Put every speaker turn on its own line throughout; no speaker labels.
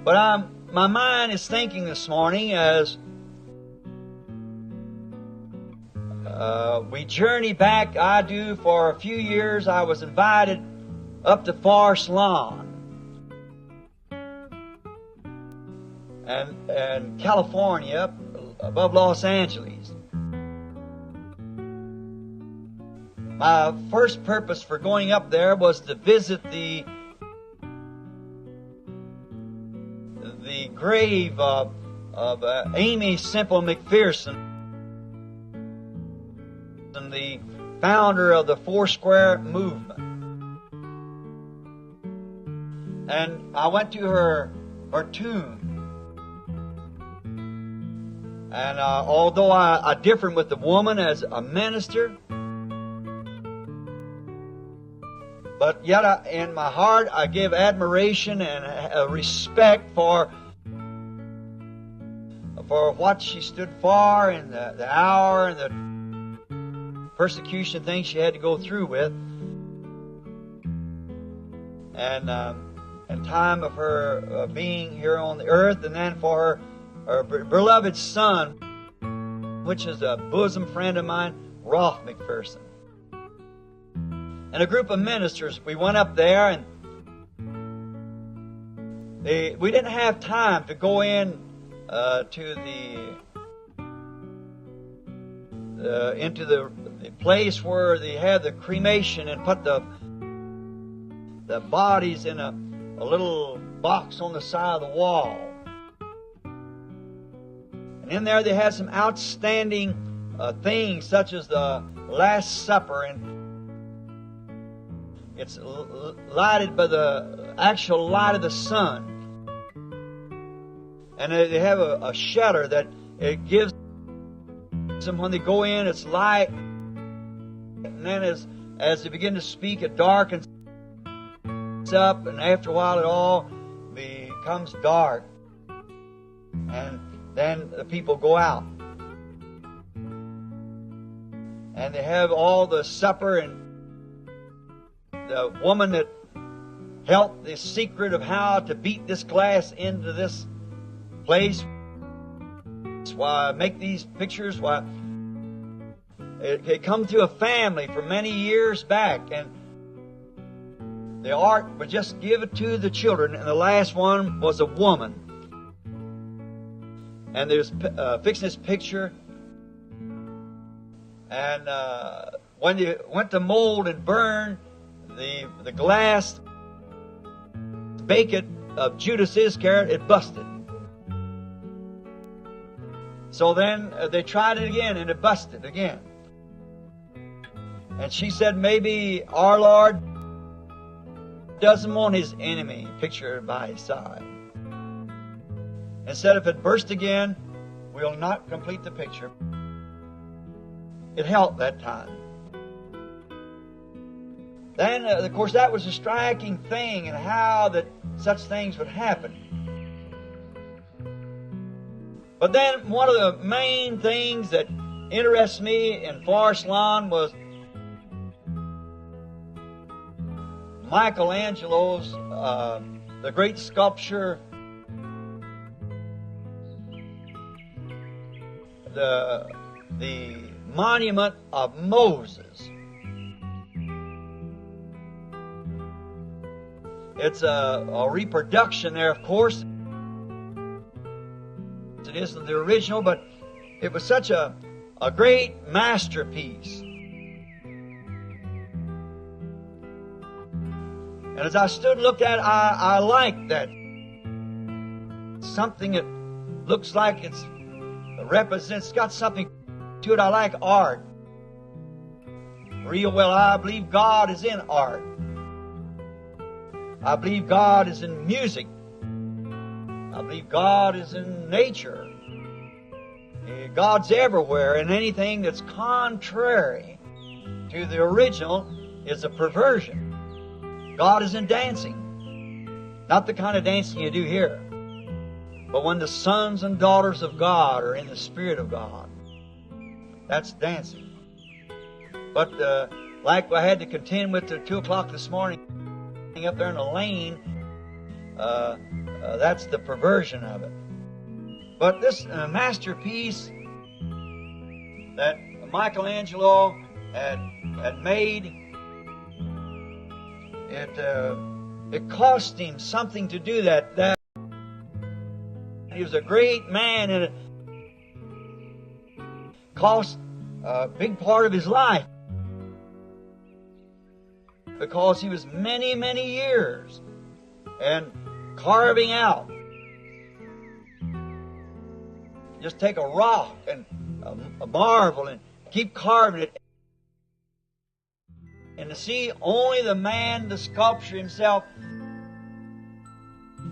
But my mind is thinking this morning as we journey back. I do for a few years. I was invited up to Forest Lawn and California, up above Los Angeles. My first purpose for going up there was to visit the grave of Amy Semple McPherson, the founder of the Foursquare movement. And I went to her tomb. And although I differed with the woman as a minister, but yet in my heart I give admiration and respect for what she stood for in the hour and the persecution things she had to go through with, and time of her being here on the earth, and then for her beloved son, which is a bosom friend of mine, Rolf McPherson. And a group of ministers, we went up there, and we didn't have time to go in to into the place where they have the cremation and put the bodies in a little box on the side of the wall. And in there they had some outstanding things, such as the Last Supper, and it's lighted by the actual light of the sun. And they have a shutter that it gives them when they go in, it's light. And then as they begin to speak, it darkens up, and after a while it all becomes dark. And then the people go out. And they have all the supper, and the woman that helped the secret of how to beat this glass into this place, why make these pictures, why it come to a family for many years back, and the art would just give it to the children, and the last one was a woman, and there's fixing this picture, and when they went to mold and burn the glass, bake it of Judas Iscariot, it busted. So then they tried it again, and it busted again. And she said, maybe our Lord doesn't want His enemy pictured by His side. And said, if it burst again, we'll not complete the picture. It helped that time. Then, of course, that was a striking thing, and how that such things would happen. But then one of the main things that interests me in Forest Lawn was Michelangelo's, the great sculpture, the monument of Moses. It's a reproduction there, of course. It isn't the original, but it was such a great masterpiece. And as I stood and looked at it, I liked that. Something that looks like it represents, got something to it. I like art real well. I believe God is in art. I believe God is in music. I believe God is in nature. God's everywhere, and anything that's contrary to the original is a perversion. God is in dancing. Not the kind of dancing you do here, but when the sons and daughters of God are in the Spirit of God, that's dancing. But like I had to contend with at 2 o'clock this morning, up there in the lane, That's the perversion of it. But this masterpiece that Michelangelo had made, it cost him something to do that. He was a great man, and it cost a big part of his life, because he was many, many years and carving out. Just take a rock and a marble and keep carving it. And to see only the man, the sculptor himself,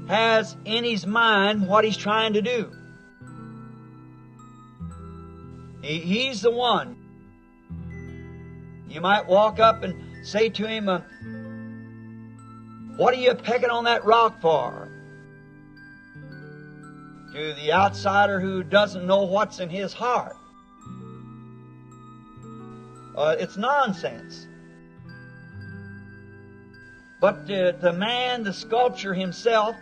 has in his mind what he's trying to do. He's the one. You might walk up and say to him, what are you pecking on that rock for? To the outsider who doesn't know what's in his heart, it's nonsense. But the man, the sculptor himself,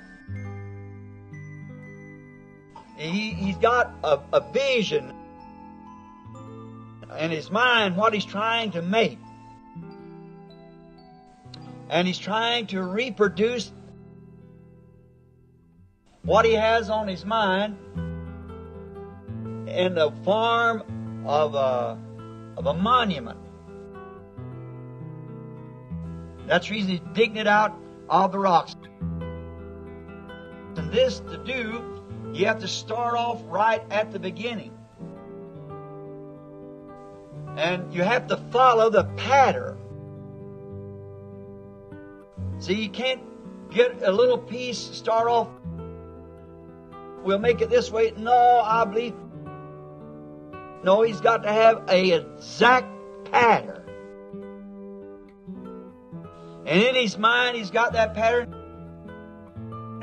he's got a vision in his mind, what he's trying to make. And he's trying to reproduce what he has on his mind in the form of a monument. That's the reason he's digging it out of the rocks. And this to do, you have to start off right at the beginning. And you have to follow the pattern. See, you can't get a little piece, start off, we'll make it this way. No, I believe. No, he's got to have an exact pattern. And in his mind, he's got that pattern,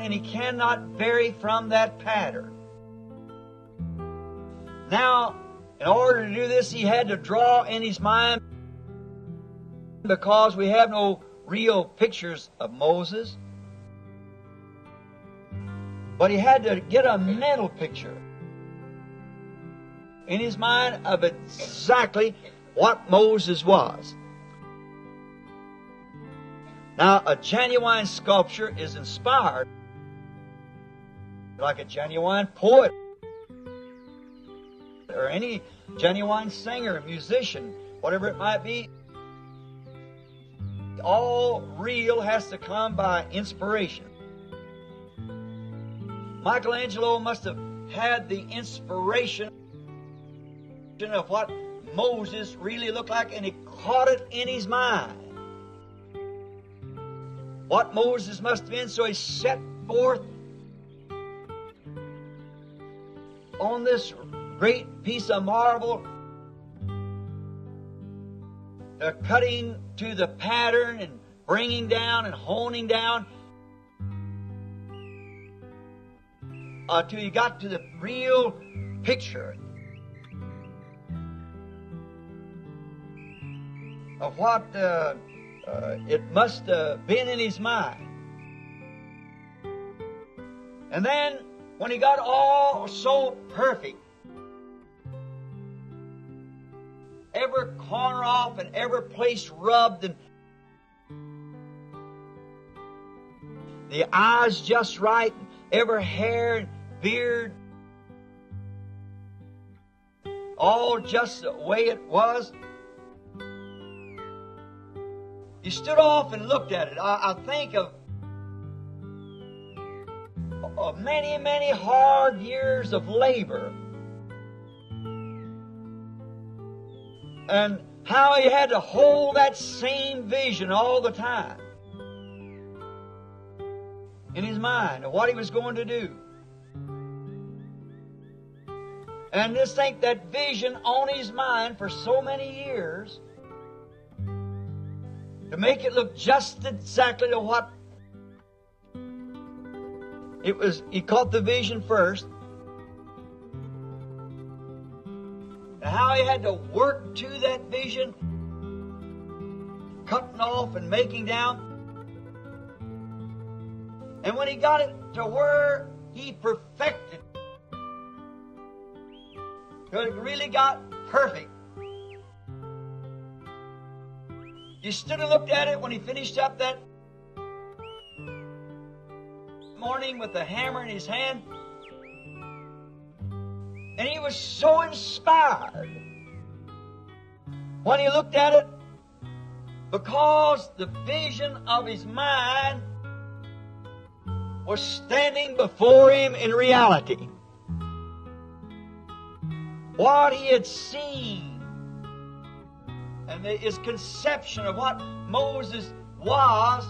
and he cannot vary from that pattern. Now, in order to do this, he had to draw in his mind, because we have no real pictures of Moses. But he had to get a mental picture in his mind of exactly what Moses was. Now, a genuine sculpture is inspired like a genuine poet or any genuine singer, musician, whatever it might be. All real has to come by inspiration. Michelangelo must have had the inspiration of what Moses really looked like, and he caught it in his mind. What Moses must have been, so he set forth on this great piece of marble, cutting to the pattern and bringing down and honing down till you got to the real picture of what it must have been in his mind. And then when he got all so perfect, every corner off and every place rubbed, and the eyes just right, every hair and beard all just the way it was. You stood off and looked at it. I think of many, many hard years of labor, and how he had to hold that same vision all the time in his mind of what he was going to do. And just think that vision on his mind for so many years, to make it look just exactly to what it was. He caught the vision first, and how he had to work to that vision, cutting off and making down, And when he got it to where he perfected, till it really got perfect, he stood and looked at it when he finished up that morning with the hammer in his hand. And he was so inspired when he looked at it, because the vision of his mind was standing before him in reality. What he had seen and his conception of what Moses was,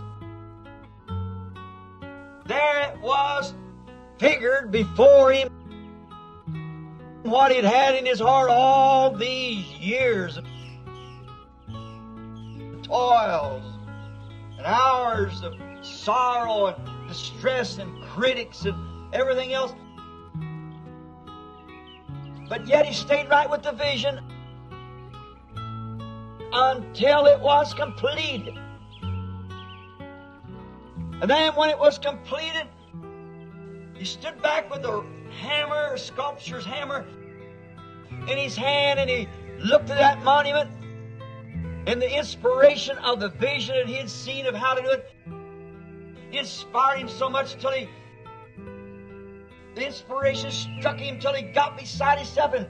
there it was figured before him, what he'd had in his heart all these years of toils and hours of sorrow and distress and critics and everything else. But yet he stayed right with the vision until it was completed. And then when it was completed, he stood back with the hammer, sculpture's hammer, in his hand, and he looked at that monument, and the inspiration of the vision that he had seen of how to do it inspired him so much till the inspiration struck him till he got beside himself and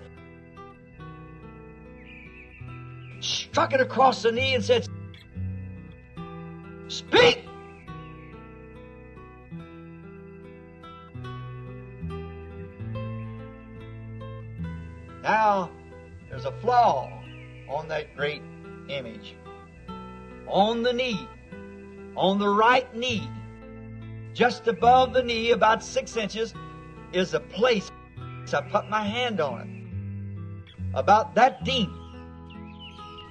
struck it across the knee and said, "Speak!" Now, there's a flaw on that great image. On the knee, on the right knee, just above the knee, about 6 inches, is a place. I put my hand on it. About that deep.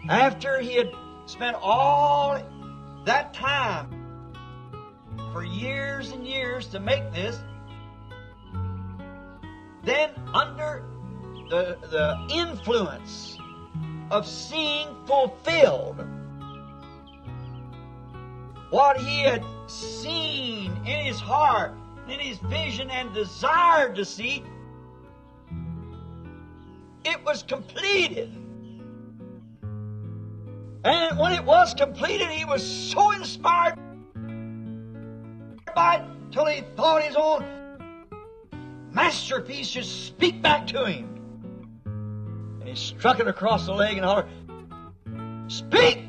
After he had spent all that time, for years and years to make this, then under the influence of seeing fulfilled what he had seen in his heart, in his vision, and desired to see, it was completed. And when it was completed, he was so inspired by it till he thought his own masterpiece should speak back to him. And he struck it across the leg and hollered, "Speak!"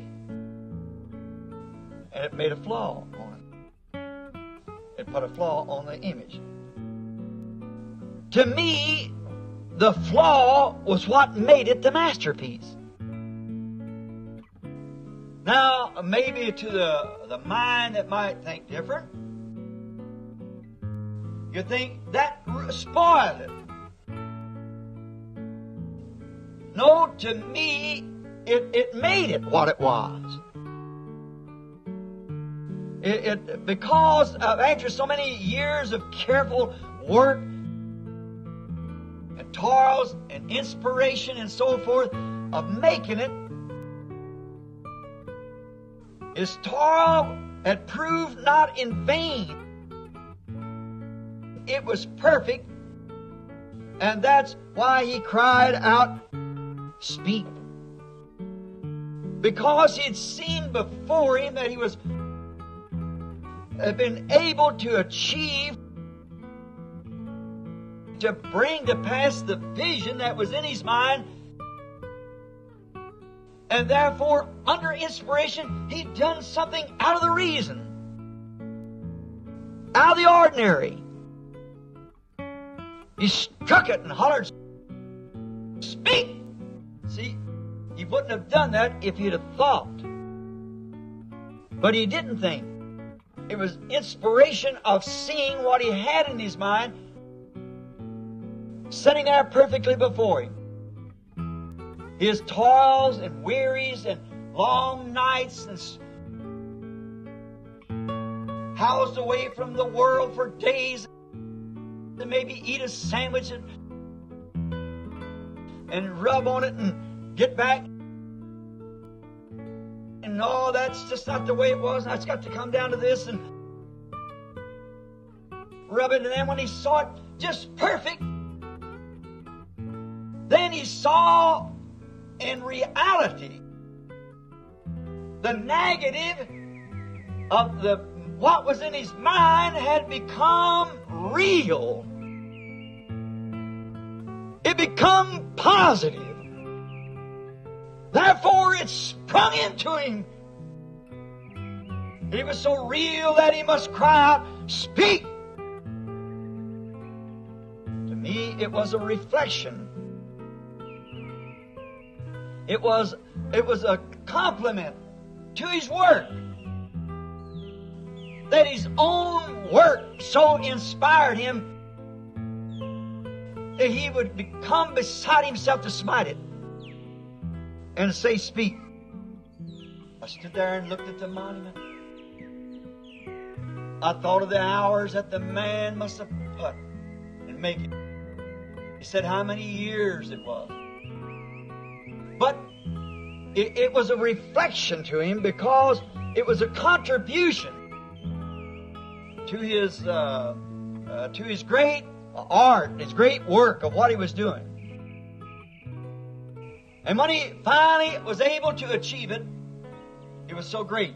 And it made a flaw on it. It put a flaw on the image. To me, the flaw was what made it the masterpiece. Now, maybe to the mind that might think different, you think that spoiled it. No, to me, it made it what it was. Because of after so many years of careful work and toils and inspiration and so forth of making it, his toil had proved not in vain. It was perfect, and that's why he cried out, "Speak." Because he had seen before him that he had been able to achieve, to bring to pass the vision that was in his mind. And therefore, under inspiration, he'd done something out of the reason, out of the ordinary. He struck it and hollered, "Speak!" See, he wouldn't have done that if he'd have thought. But he didn't think. It was inspiration of seeing what he had in his mind, sitting there perfectly before him. His toils and wearies and long nights and housed away from the world for days, to maybe eat a sandwich and rub on it and get back. And no, that's just not the way it was. It's got to come down to this. And rubbing, and then when he saw it just perfect, then he saw in reality the negative of what was in his mind had become real. It become positive. Therefore it sprung into him. It was so real that he must cry out, "Speak!" To me, it was a reflection. It was a compliment to his work. That his own work so inspired him that he would become beside himself to smite it and say, "Speak." I stood there and looked at the monument. I thought of the hours that the man must have put in making it. He said how many years it was. But it was a reflection to him because it was a contribution to his great art, his great work of what he was doing. And when he finally was able to achieve it, it was so great.